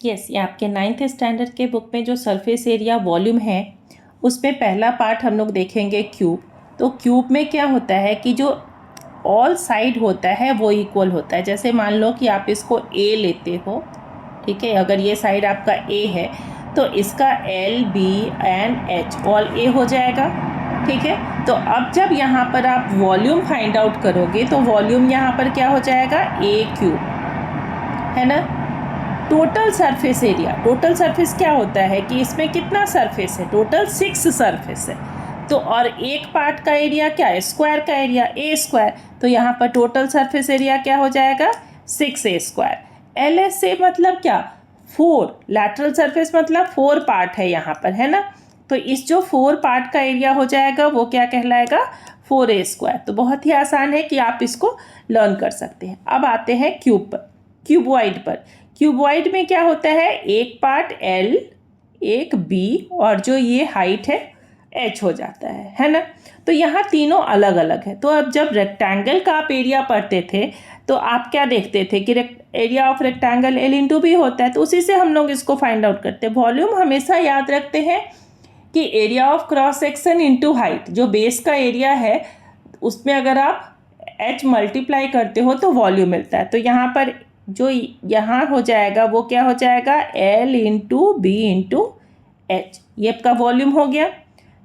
Yes, ये आपके 9th standard के बुक में जो सरफेस एरिया वॉल्यूम है उसमें पहला पार्ट हम लोग देखेंगे क्यूब। तो क्यूब में क्या होता है कि जो ऑल साइड होता है वो इक्वल होता है। जैसे मान लो कि आप इसको ए लेते हो, ठीक है, अगर ये साइड आपका ए है तो इसका L B and H all A हो जाएगा, ठीक है। तो अब जब यहाँ पर आप वॉल्यूम फाइंड आउट करोगे तो वॉल्यूम यहाँ पर क्या हो जाएगा, ए क्यूब, है ना। Total surface area, total surface क्या होता है कि इसमें कितना सरफेस है, टोटल 6 सरफेस है। तो और एक पार्ट का एरिया क्या है, स्क्वायर का एरिया ए स्क्वायर। तो यहाँ पर टोटल सरफेस एरिया क्या हो जाएगा, 6a स्क्वायर। एल एस से मतलब क्या, 4, लैटरल सरफेस मतलब 4 पार्ट है यहाँ पर, है ना। तो इस जो 4 पार्ट का एरिया हो जाएगा वो क्या कहलाएगा, 4a स्क्वायर। तो बहुत ही आसान है कि आप इसको लर्न कर सकते हैं। अब आते हैं क्यूब पर, क्यूबॉइड पर। क्यूबॉइड में क्या होता है, एक पार्ट एल, एक बी और जो ये हाइट है एच हो जाता है ना। तो यहाँ तीनों अलग अलग है। तो अब जब रेक्टेंगल का आप एरिया पढ़ते थे तो आप क्या देखते थे कि area of rectangle L into B होता है, तो उसी से हम लोग इसको फाइंड आउट करते हैं। वॉल्यूम हमेशा याद रखते हैं कि area of cross section into height, जो बेस का एरिया है उसमें अगर आप एच मल्टीप्लाई करते हो तो वॉल्यूम मिलता है। तो यहाँ पर जो यहाँ हो जाएगा वो क्या हो जाएगा, L into B into H, ये आपका वॉल्यूम हो गया,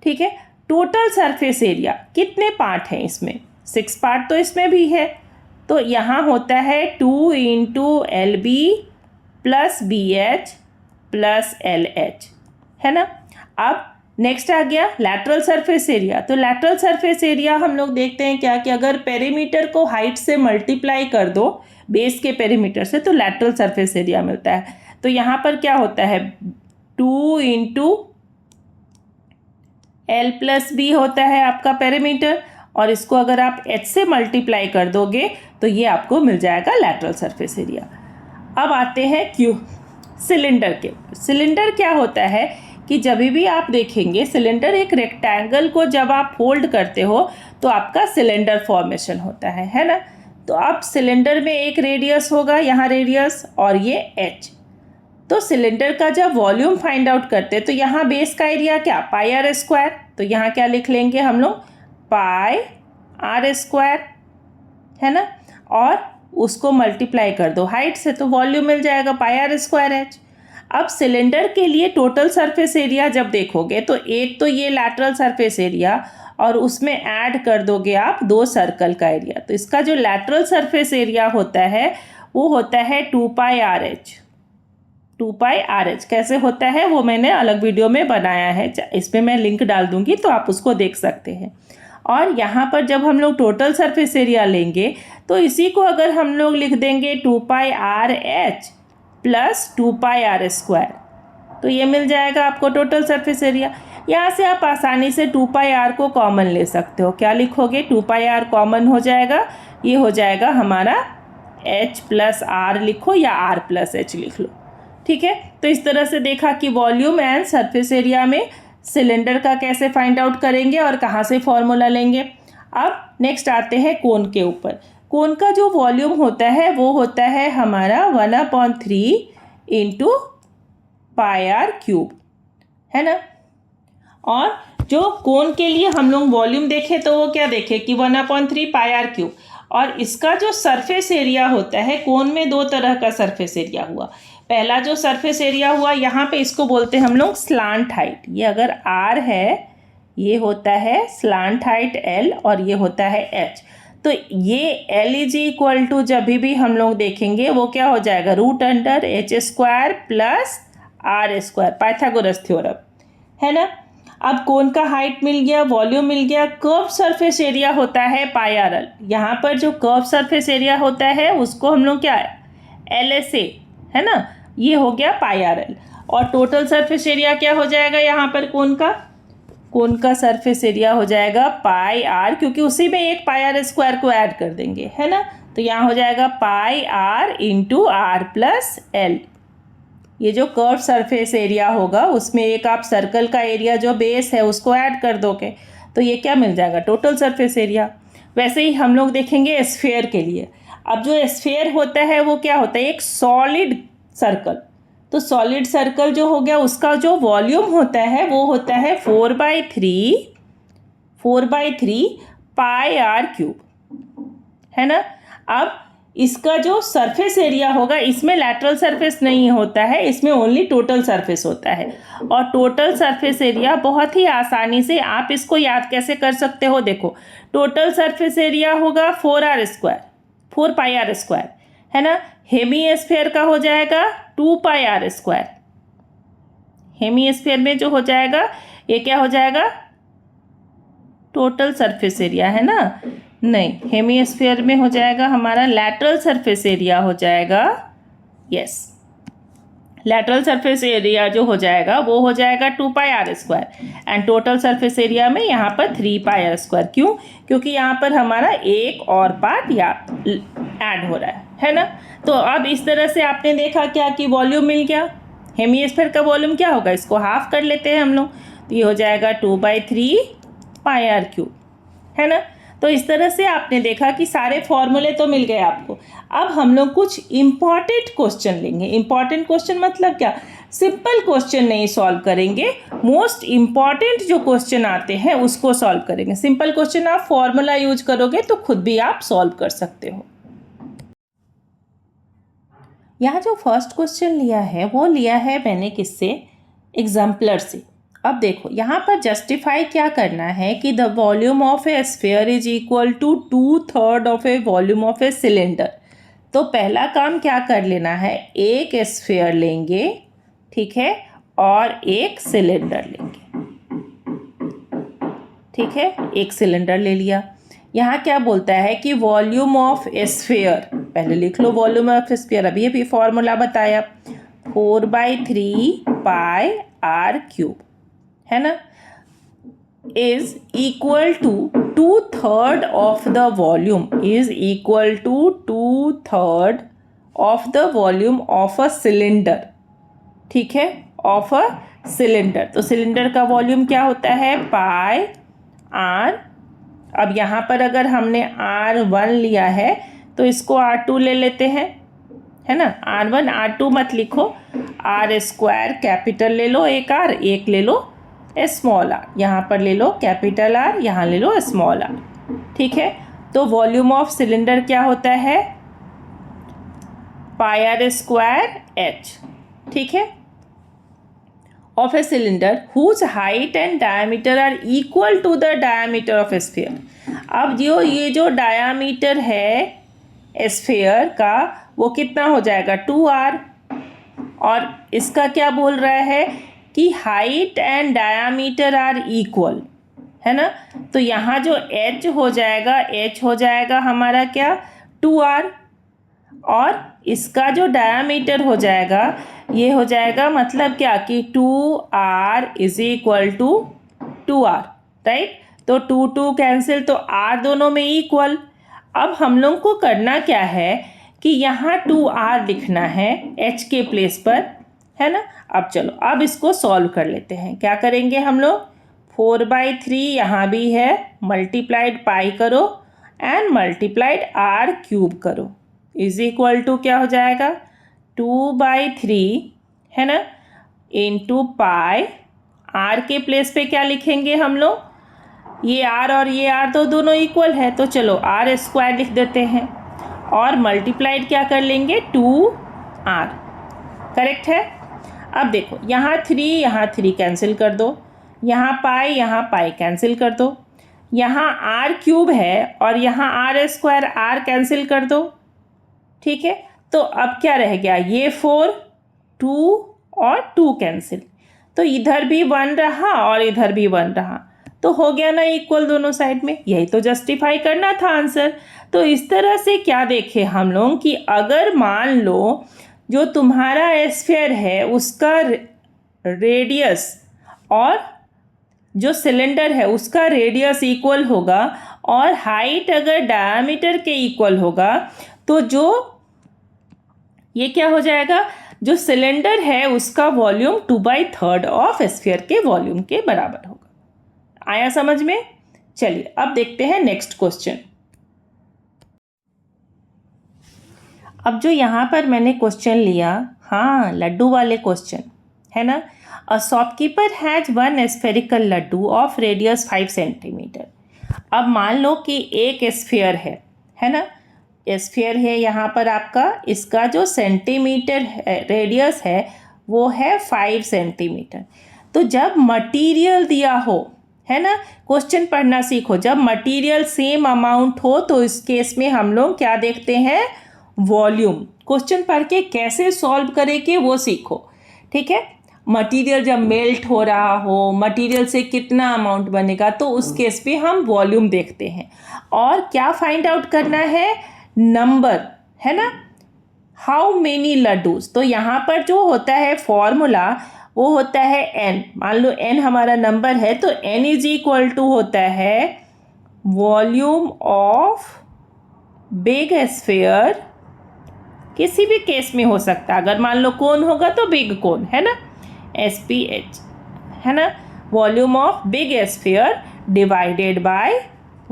ठीक है। टोटल सरफेस एरिया कितने पार्ट हैं इसमें, 6 पार्ट तो इसमें भी है। तो यहाँ होता है 2 into L B plus B H plus L H, है ना। अब नेक्स्ट आ गया लैटरल सरफेस एरिया। तो लैटरल सरफेस एरिया हम लोग देखते हैं क्या कि अगर पेरीमीटर को हाइट से मल्टीप्लाई कर दो बेस के पेरीमीटर से तो लैटरल सरफेस एरिया मिलता है। तो यहाँ पर क्या होता है, 2 इंटू एल प्लस बी होता है आपका पेरीमीटर, और इसको अगर आप एच से मल्टीप्लाई कर दोगे तो ये आपको मिल जाएगा लैटरल सरफेस एरिया। अब आते हैं सिलेंडर के। सिलेंडर क्या होता है कि जब भी आप देखेंगे सिलेंडर, एक रेक्टेंगल को जब आप फोल्ड करते हो तो आपका सिलेंडर फॉर्मेशन होता है ना। तो अब सिलेंडर में एक रेडियस होगा, यहाँ रेडियस और ये एच। तो सिलेंडर का जब वॉल्यूम फाइंड आउट करते हैं तो यहाँ बेस का एरिया क्या, पाई आर स्क्वायर। तो यहाँ क्या लिख लेंगे हम लोग, पाई आर स्क्वायर, है ना, और उसको मल्टीप्लाई कर दो हाइट से तो वॉल्यूम मिल जाएगा पाई आर स्क्वायर एच। अब सिलेंडर के लिए टोटल सरफेस एरिया जब देखोगे तो एक तो ये लैटरल सरफेस एरिया और उसमें ऐड कर दोगे आप 2 सर्कल का एरिया। तो इसका जो लैटरल सरफेस एरिया होता है वो होता है 2 pi R H. 2 pi R H कैसे होता है वो मैंने अलग वीडियो में बनाया है, इसमें मैं लिंक डाल दूंगी तो आप उसको देख सकते हैं। और यहाँ पर जब हम लोग टोटल सरफेस एरिया लेंगे तो इसी को अगर हम लोग लिख देंगे 2 pi R H plus 2 pi R square, तो ये मिल जाएगा आपको टोटल सरफेस एरिया। यहाँ से आप आसानी से 2 पाई आर को कॉमन ले सकते हो। क्या लिखोगे, 2 पाई आर कॉमन हो जाएगा, ये हो जाएगा हमारा एच प्लस आर लिखो या आर प्लस एच लिख लो, ठीक है। तो इस तरह से देखा कि वॉल्यूम एंड सरफेस एरिया में सिलेंडर का कैसे फाइंड आउट करेंगे और कहाँ से फॉर्मूला लेंगे। अब नेक्स्ट आते हैं कोन के ऊपर। कोन का जो वॉल्यूम होता है वो होता है हमारा 1/3 इंटू पाई आर क्यूब, है ना। और जो कोन के लिए हम लोग वॉल्यूम देखें तो वो क्या देखें कि 1/3 पाई आर क्यूब। और इसका जो सरफेस एरिया होता है, कोन में 2 तरह का सरफेस एरिया हुआ। पहला जो सरफेस एरिया हुआ यहाँ पे इसको बोलते हैं हम लोग स्लांट हाइट। ये अगर आर है ये होता है स्लांट हाइट एल और ये होता है एच। तो ये एल इज इक्वल टू जब भी हम लोग देखेंगे वो क्या हो जाएगा, √(h² plus r², Pythagoras theorem, है ना। अब कोन का हाइट मिल गया, वॉल्यूम मिल गया। कर्व सरफेस एरिया होता है पाई आर एल। यहाँ पर जो कर्व सरफेस एरिया होता है उसको हम लोग क्या LSA, है ना, ये हो गया पाई आर एल। और टोटल सरफेस एरिया क्या हो जाएगा यहाँ पर, कोन का सरफेस एरिया हो जाएगा पाई आर, क्योंकि उसी में एक पाई आर स्क्वायर को ऐड कर देंगे, है ना। तो यहाँ हो जाएगा pi R into R plus L. ये जो कर्व सरफेस एरिया होगा उसमें एक आप सर्कल का एरिया जो बेस है उसको ऐड कर दोगे तो ये क्या मिल जाएगा, टोटल सरफेस एरिया। वैसे ही हम लोग देखेंगे स्फीयर के लिए। अब जो स्फीयर होता है वो क्या होता है, एक सॉलिड सर्कल, तो सॉलिड सर्कल जो हो गया उसका जो वॉल्यूम होता है वो होता है 4/3 पाई आर क्यूब, है ना। अब इसका जो सरफेस एरिया होगा, इसमें लैटरल सरफेस नहीं होता है, इसमें ओनली टोटल सरफेस होता है। और टोटल सरफेस एरिया बहुत ही आसानी से आप इसको याद कैसे कर सकते हो, देखो टोटल सरफेस एरिया होगा 4 पाई आर स्क्वायर, है ना। हेमीस्फीयर का हो जाएगा 2 पाई आर स्क्वायर। हेमीस्फीयर में जो हो जाएगा ये क्या हो जाएगा, टोटल सरफेस एरिया, है ना। नहीं, हेमीस्फीयर में हो जाएगा हमारा लैटरल सरफेस एरिया हो जाएगा, यस। लैटरल सरफेस एरिया जो हो जाएगा वो हो जाएगा 2 pi R square, and total surface area में यहाँ पर 3 पाई आर स्क्वायर। क्यों? क्योंकि यहाँ पर हमारा एक और पार्ट या ऐड हो रहा है ना। तो अब इस तरह से आपने देखा क्या कि वॉल्यूम मिल गया। हेमीस्फीयर का वॉल्यूम क्या होगा, इसको हाफ कर लेते हैं हम लोग, तो ये हो जाएगा 2/3 पाई आर क्यूब, है ना। तो इस तरह से आपने देखा कि सारे फॉर्मूले तो मिल गए आपको। अब हम लोग कुछ इम्पॉर्टेंट क्वेश्चन लेंगे। इम्पॉर्टेंट क्वेश्चन मतलब क्या, सिंपल क्वेश्चन नहीं सॉल्व करेंगे, मोस्ट इम्पॉर्टेंट जो क्वेश्चन आते हैं उसको सॉल्व करेंगे। सिंपल क्वेश्चन आप फॉर्मूला यूज करोगे तो खुद भी आप सॉल्व कर सकते हो। यहाँ जो फर्स्ट क्वेश्चन लिया है वो लिया है मैंने किससे, एग्जाम्पलर से। अब देखो यहाँ पर जस्टिफाई क्या करना है कि the volume of a sphere is equal to 2/3 of a volume of a cylinder. तो पहला काम क्या कर लेना है, एक स्फीयर लेंगे, ठीक है, और एक सिलेंडर लेंगे, ठीक है, एक सिलेंडर ले लिया। यहाँ क्या बोलता है कि वॉल्यूम ऑफ स्फीयर, पहले लिख लो वॉल्यूम ऑफ स्फीयर, अभी अभी फॉर्मूला बताया 4/3 पाई आर क्यूब, है ना, is equal to 2/3 of the volume, is equal to 2/3 of the volume of a cylinder, ठीक है, ऑफ अ सिलेंडर। तो सिलेंडर का वॉल्यूम क्या होता है, पाई आर। अब यहाँ पर अगर हमने R1 लिया है तो इसको R2 ले लेते हैं, है ना। R1 R2 मत लिखो, R स्क्वायर कैपिटल ले लो, एक ले लो स्मॉल r, यहाँ पर ले लो कैपिटल R, यहाँ ले लो स्मॉल r, ठीक है। तो वॉल्यूम ऑफ सिलेंडर क्या होता है, पाई आर स्क्वायर h, ठीक है, of a cylinder whose height and diameter are equal to the diameter of sphere. अब ये जो डायमीटर है स्फीयर का वो कितना हो जाएगा, 2r, और इसका क्या बोल रहा है कि height and diameter are equal, है ना। तो यहाँ जो h हो जाएगा हमारा क्या, 2r, और इसका जो डायमीटर हो जाएगा ये हो जाएगा, मतलब क्या कि 2r is equal to 2r, right. तो 2 कैंसिल, तो r दोनों में इक्वल। अब हम लोग को करना क्या है कि यहाँ 2r लिखना है h के प्लेस पर, है ना। अब चलो अब इसको सॉल्व कर लेते हैं। क्या करेंगे हम लोग, 4/3 यहाँ भी है, मल्टीप्लाइड पाई करो एंड मल्टीप्लाइड r क्यूब करो, इज इक्वल टू क्या हो जाएगा, 2/3, है ना, इंटू पाई। r के प्लेस पे क्या लिखेंगे हम लोग, ये r और ये r तो दोनों इक्वल है, तो चलो r स्क्वायर लिख देते हैं, और मल्टीप्लाइड क्या कर लेंगे, 2r, करेक्ट है। अब देखो यहाँ 3 कैंसिल कर दो, यहाँ पाई कैंसिल कर दो, यहाँ r क्यूब है और यहाँ r स्क्वायर, r कैंसिल कर दो, ठीक है। तो अब क्या रह गया, ये 4, 2 और 2 कैंसिल, तो इधर भी 1 रहा और इधर भी 1 रहा, तो हो गया ना इक्वल दोनों साइड में। यही तो जस्टिफाई करना था आंसर। तो इस तरह से क्या देखे हम लोग कि अगर मान लो जो तुम्हारा स्फीयर है उसका रेडियस और जो सिलेंडर है उसका रेडियस इक्वल होगा, और हाइट अगर डायमीटर के इक्वल होगा, तो जो ये क्या हो जाएगा, जो सिलेंडर है उसका वॉल्यूम 2/3 ऑफ स्फीयर के वॉल्यूम के बराबर होगा। आया समझ में? चलिए अब देखते हैं नेक्स्ट क्वेश्चन। अब जो यहाँ पर मैंने क्वेश्चन लिया, हाँ, लड्डू वाले क्वेश्चन है ना। A shopkeeper has one spherical laddu of radius 5 centimetre. अब मान लो कि एक स्फीयर है ना, स्फीयर है यहाँ पर आपका, इसका जो सेंटीमीटर रेडियस है वो है 5 सेंटीमीटर। तो जब मटेरियल दिया हो, है ना, क्वेश्चन पढ़ना सीखो, जब मटेरियल सेम अमाउंट हो तो इस केस में हम लोग क्या देखते हैं, वॉल्यूम। क्वेश्चन पढ़ के कैसे सॉल्व करेंगे वो सीखो, ठीक है। मटेरियल जब मेल्ट हो रहा हो, मटेरियल से कितना अमाउंट बनेगा, तो उस केस पे हम वॉल्यूम देखते हैं। और क्या फाइंड आउट करना है, नंबर, है ना, हाउ मेनी लड्डूज। तो यहाँ पर जो होता है फॉर्मूला वो होता है n। मान लो n हमारा नंबर है तो n इज इक्वल टू होता है वॉल्यूम ऑफ बिग स्फीयर। किसी भी केस में हो सकता है, अगर मान लो कोन होगा तो बिग कोन, है ना, SPH, है ना, volume of big sphere divided by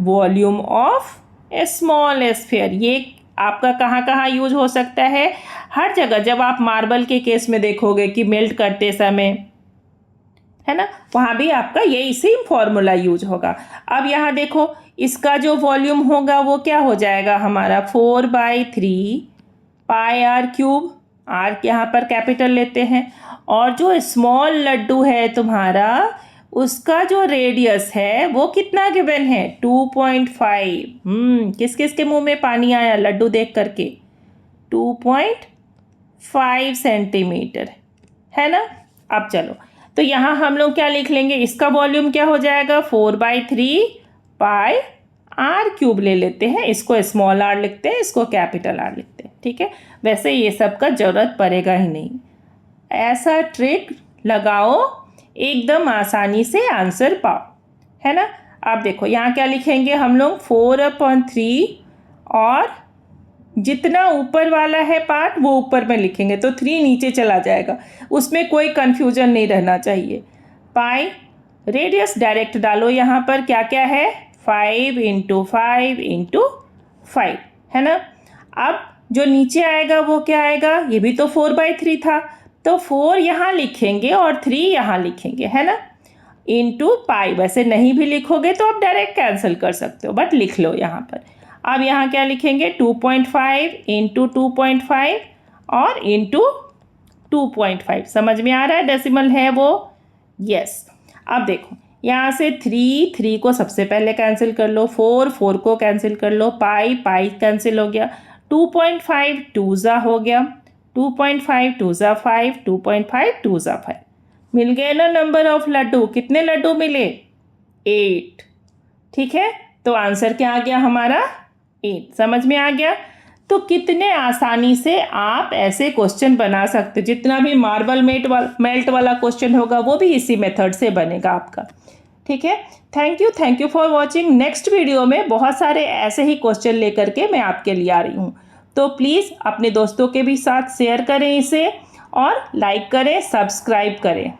volume of small sphere. ये आपका कहाँ कहाँ यूज हो सकता है, हर जगह। जब आप मार्बल के केस में देखोगे कि मेल्ट करते समय, है ना, वहाँ भी आपका यही सेम फॉर्मूला यूज होगा। अब यहाँ देखो, इसका जो वॉल्यूम होगा वो क्या हो जाएगा हमारा, 4/3 पाई आर क्यूब। आर यहाँ पर कैपिटल लेते हैं। और जो स्मॉल लड्डू है तुम्हारा, उसका जो रेडियस है वो कितना गिवन है, 2.5। किस किस के मुंह में पानी आया लड्डू देख करके, 2.5 सेंटीमीटर, है ना। अब चलो, तो यहाँ हम लोग क्या लिख लेंगे, इसका वॉल्यूम क्या हो जाएगा, 4/3 पाई आर क्यूब ले लेते हैं। इसको स्मॉल आर लिखते हैं, इसको कैपिटल आर लिखते हैं, ठीक है। वैसे ये सब का जरूरत पड़ेगा ही नहीं, ऐसा ट्रिक लगाओ, एकदम आसानी से आंसर पाओ, है ना। अब देखो यहाँ क्या लिखेंगे हम लोग, 4/3 और जितना ऊपर वाला है पार्ट वो ऊपर में लिखेंगे तो 3 नीचे चला जाएगा, उसमें कोई कंफ्यूजन नहीं रहना चाहिए। पाई रेडियस डायरेक्ट डालो, यहाँ पर क्या क्या है, 5 × 5 × 5, है ना। अब जो नीचे आएगा वो क्या आएगा, ये भी तो 4/3 था, तो 4 यहाँ लिखेंगे और 3 यहाँ लिखेंगे, है ना, इंटू पाई। वैसे नहीं भी लिखोगे तो आप डायरेक्ट कैंसिल कर सकते हो, बट लिख लो यहाँ पर। अब यहाँ क्या लिखेंगे, 2.5 × 2.5 और इंटू 2.5। समझ में आ रहा है, डेसिमल है वो, यस। अब देखो यहाँ से 3 को सबसे पहले कैंसिल कर लो, 4 को कैंसिल कर लो, पाई कैंसिल हो गया, 2.5 2 ज़ा हो गया, 2.5 2 ज़ा 5, 2.5 2 ज़ा 5। मिल गए ना नंबर ऑफ लड्डू, कितने लड्डू मिले, 8, ठीक है। तो आंसर क्या आ गया हमारा, 8। समझ में आ गया। तो कितने आसानी से आप ऐसे क्वेश्चन बना सकते हो, जितना भी मार्बल मेल्ट वाला क्वेश्चन होगा वो भी इसी मेथड से बनेगा आपका, ठीक है। Thank you for watching. Next video में बहुत सारे ऐसे ही क्वेश्चन लेकर के मैं आपके लिए आ रही हूँ, तो प्लीज़ अपने दोस्तों के भी साथ शेयर करें इसे, और लाइक करें, सब्सक्राइब करें।